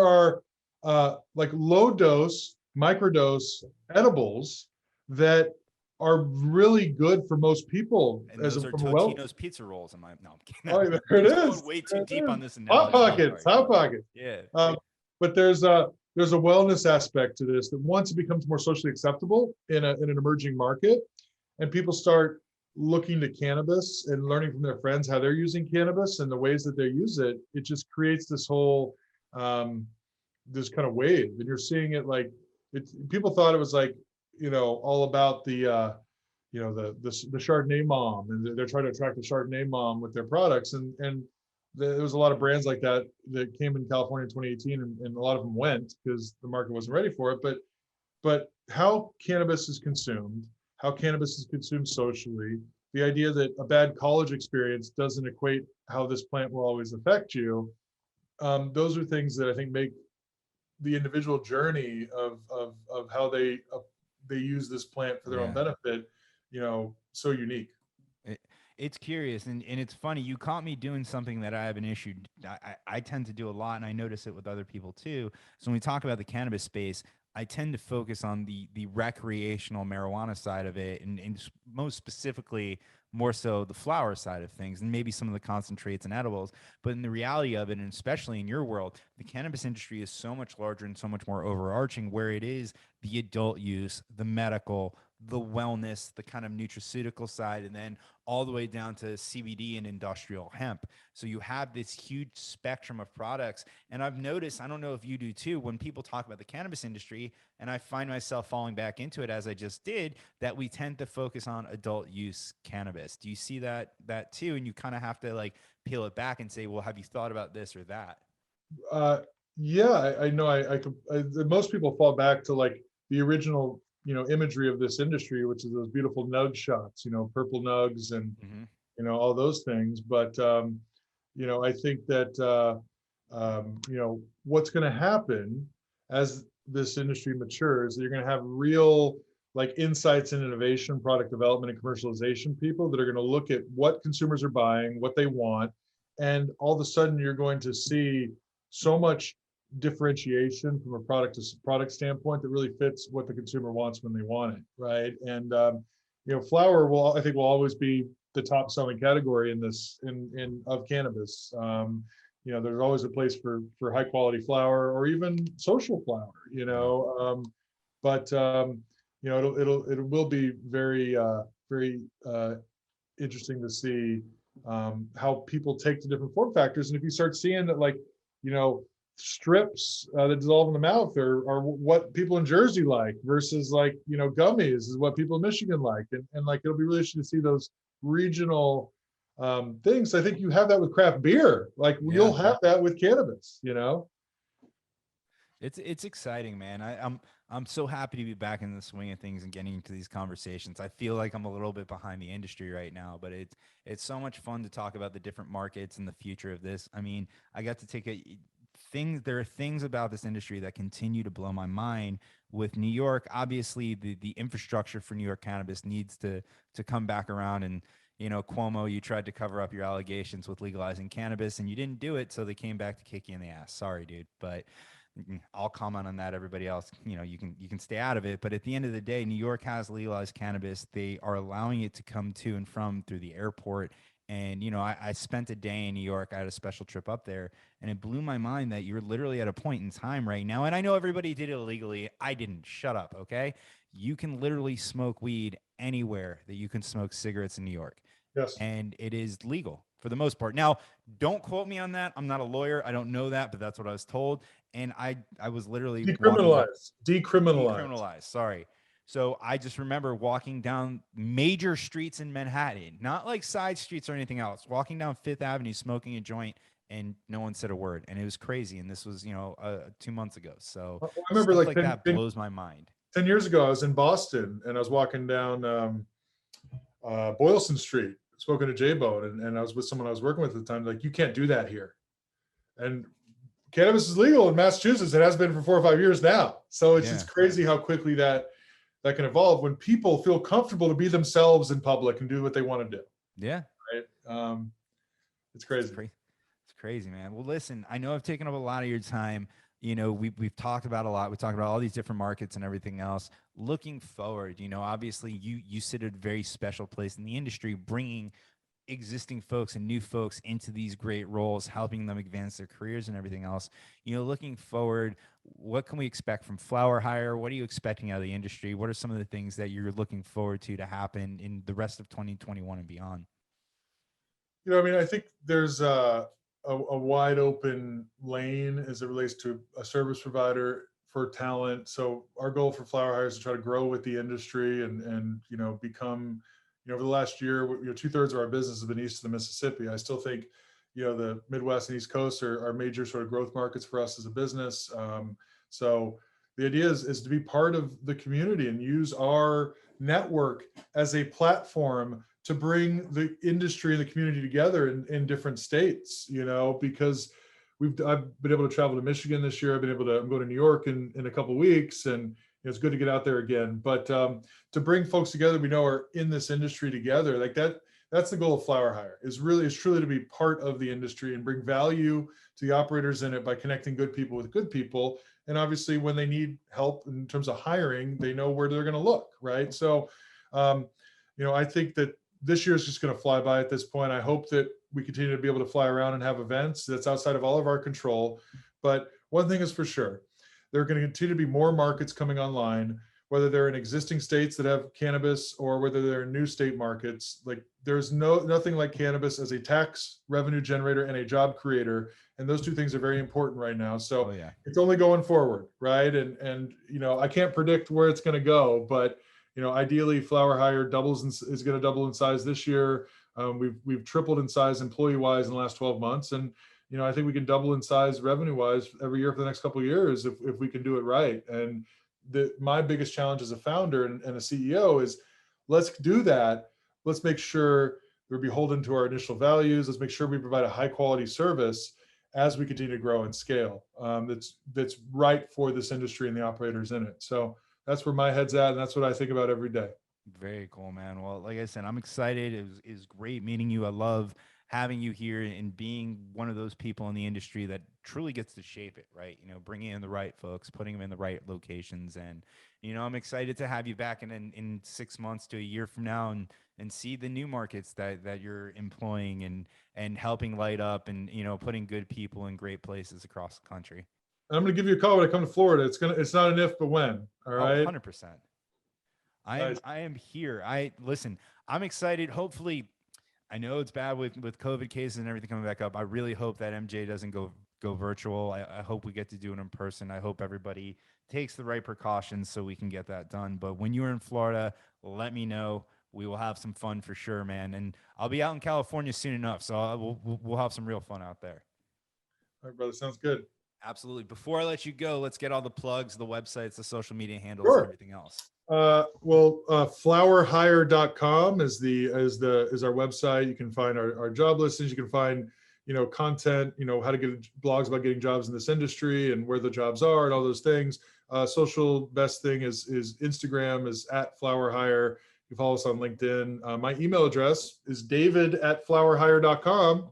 are like low dose, microdose edibles that are really good for most people And those are from a well. Totino's pizza rolls. Am I? No, I'm kidding. Oh, there I'm it just going is. way too There deep it on is. this Hot analogy. pockets, Sorry. hot pockets. Yeah. But there's a wellness aspect to this that once it becomes more socially acceptable in an emerging market, and people start looking to cannabis and learning from their friends how they're using cannabis and the ways that they use it, it just creates this whole this kind of wave. And you're seeing it like people thought it was like, all about the the Chardonnay mom, and they're trying to attract the Chardonnay mom with their products, and there was a lot of brands like that that came in California in 2018, and a lot of them went because the market wasn't ready for it. But how cannabis is consumed, how cannabis is consumed socially, the idea that a bad college experience doesn't equate how this plant will always affect you, those are things that I think make the individual journey of how they use this plant for their own Yeah. benefit, so unique. It, it's curious, and it's funny. You caught me doing something that I have an issue. I tend to do a lot, and I notice it with other people too. So when we talk about the cannabis space, I tend to focus on the recreational marijuana side of it, and most specifically, more so the flower side of things, and maybe some of the concentrates and edibles. But in the reality of it, and especially in your world, the cannabis industry is so much larger and so much more overarching, where it is the adult use, the medical, the wellness, the kind of nutraceutical side, and then all the way down to CBD and industrial hemp. So you have this huge spectrum of products. And I've noticed, I don't know if you do too, when people talk about the cannabis industry, and I find myself falling back into it as I just did, that we tend to focus on adult use cannabis. Do you see that too? And you kind of have to like peel it back and say, well, have you thought about this or that? Uh, yeah, I know. Most people fall back to like the original, imagery of this industry, which is those beautiful nug shots, purple nugs and Mm-hmm. all those things. But I think that what's going to happen as this industry matures, you're going to have real like insights and innovation, product development and commercialization people that are going to look at what consumers are buying, what they want, and all of a sudden you're going to see so much differentiation from a product to product standpoint that really fits what the consumer wants when they want it, right? And flower I think will always be the top selling category in this in of cannabis. There's always a place for high quality flower or even social flower, Yeah. but it will be very interesting to see how people take the different form factors. And if you start seeing that, like, strips that dissolve in the mouth are what people in Jersey like versus like, gummies is what people in Michigan like. And like, it'll be really interesting to see those regional things. I think you have that with craft beer. Like Yeah. you'll have that with cannabis, It's exciting, man. I'm so happy to be back in the swing of things and getting into these conversations. I feel like I'm a little bit behind the industry right now, but it's so much fun to talk about the different markets and the future of this. I mean, I got to take a things. There are things about this industry that continue to blow my mind. With New York, obviously, the infrastructure for New York cannabis needs to come back around. And Cuomo, you tried to cover up your allegations with legalizing cannabis, and you didn't do it, so they came back to kick you in the ass. Sorry, dude, but I'll comment on that. Everybody else, you can stay out of it. But at the end of the day, New York has legalized cannabis. They are allowing it to come to and from through the airport. And I spent a day in New York. I had a special trip up there, and it blew my mind that you're literally at a point in time right now. And I know everybody did it illegally. I didn't. Shut up, okay? You can literally smoke weed anywhere that you can smoke cigarettes in New York, Yes. and it is legal for the most part. Now, don't quote me on that. I'm not a lawyer. I don't know that, but that's what I was told. And I was literally walking down Decriminalized. decriminalized. Sorry. So I just remember walking down major streets in Manhattan, not like side streets or anything else, walking down Fifth Avenue, smoking a joint, and no one said a word. And it was crazy. And this was, 2 months ago. So I remember stuff like like that blows my mind. 10 years ago, I was in Boston and I was walking down Boylston Street, smoking a J-Bone, and I was with someone I was working with at the time. Like, you can't do that here. And cannabis is legal in Massachusetts. It has been for 4 or 5 years now. So it's crazy how quickly that can evolve when people feel comfortable to be themselves in public and do what they want to do. Yeah. Right. It's crazy. It's crazy, man. Well, listen, I know I've taken up a lot of your time. we've talked about a lot. We talked about all these different markets and everything else. Looking forward, obviously you sit at a very special place in the industry, bringing existing folks and new folks into these great roles, helping them advance their careers and everything else. Looking forward, what can we expect from FlowerHire? What are you expecting out of the industry? What are some of the things that you're looking forward to happen in the rest of 2021 and beyond? I mean, I think there's a wide open lane as it relates to a service provider for talent. So our goal for FlowerHire is to try to grow with the industry and become, over the last year, 2/3 of our business has been east of the Mississippi. I still think, the Midwest and East Coast are major sort of growth markets for us as a business. So the idea is to be part of the community and use our network as a platform to bring the industry and the community together in different states, because I've been able to travel to Michigan this year. I'm going to New York in a couple of weeks, and it's good to get out there again. But to bring folks together we know are in this industry together, like that's the goal of FlowerHire, is truly to be part of the industry and bring value to the operators in it by connecting good people with good people. And obviously when they need help in terms of hiring, they know where they're going to look, right? So I think that this year is just going to fly by at this point. I hope that we continue to be able to fly around and have events. That's outside of all of our control. But one thing is for sure, there are going to continue to be more markets coming online, whether they're in existing states that have cannabis or whether they're in new state markets. Like there's nothing like cannabis as a tax revenue generator and a job creator. And those two things are very important right now. So It's only going forward, right? And I can't predict where it's going to go, but ideally FlowerHire is going to double in size this year. We've tripled in size employee-wise in the last 12 months. And, I think we can double in size revenue-wise every year for the next couple of years if we can do it right. And my biggest challenge as a founder and a CEO is let's do that. Let's make sure we're beholden to our initial values. Let's make sure we provide a high quality service as we continue to grow and scale. That's right for this industry and the operators in it. So that's where my head's at, and that's what I think about every day. Very cool, man. Well, like I said, I'm excited. It was great meeting you. I love having you here and being one of those people in the industry that truly gets to shape it, right? Bringing in the right folks, putting them in the right locations. And, I'm excited to have you back in 6 months to a year from now and see the new markets that you're employing and helping light up and, putting good people in great places across the country. I'm going to give you a call when I come to Florida. It's not an if, but when. All right. 100%. I am here. Listen, I'm excited. Hopefully, I know it's bad with COVID cases and everything coming back up. I really hope that MJ doesn't go virtual. I hope we get to do it in person. I hope everybody takes the right precautions so we can get that done. But when you're in Florida, let me know. We will have some fun for sure, man. And I'll be out in California soon enough, so we'll have some real fun out there. All right, brother. Sounds good. Absolutely. Before I let you go, let's get all the plugs, the websites, the social media handles, Sure. and everything else. FlowerHire.com is our website. You can find our job listings. You can find, content, how to get blogs about getting jobs in this industry and where the jobs are and all those things. Social best thing is Instagram is @FlowerHire. You follow us on LinkedIn. My email address is david@flowerhire.com.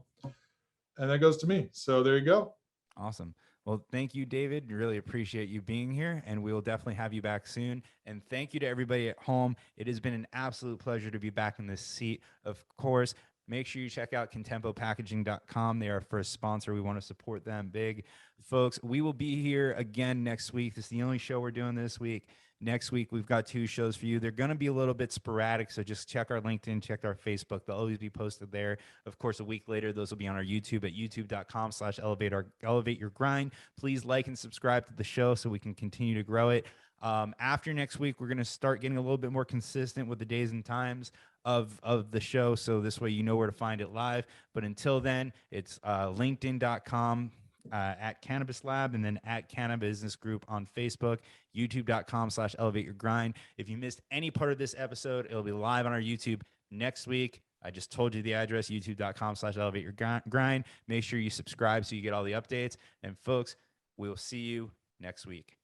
And that goes to me. So there you go. Awesome. Well, thank you, David. Really appreciate you being here, and we will definitely have you back soon. And thank you to everybody at home. It has been an absolute pleasure to be back in this seat. Of course, make sure you check out contempopackaging.com. They are our first sponsor. We want to support them big. Folks, we will be here again next week. This is the only show we're doing this week. Next week, we've got 2 shows for you. They're going to be a little bit sporadic, so just check our LinkedIn, check our Facebook. They'll always be posted there. Of course, a week later, those will be on our YouTube at youtube.com/elevate your grind. Please like and subscribe to the show so we can continue to grow it. After next week, we're going to start getting a little bit more consistent with the days and times of the show, so this way you know where to find it live. But until then, it's linkedin.com. At Cannabis Lab, and then at Cannabis Business Group on Facebook, youtube.com/elevate your grind. If you missed any part of this episode, it'll be live on our YouTube next week. I just told you the address, youtube.com/elevate your grind. Make sure you subscribe so you get all the updates. And folks, we'll see you next week.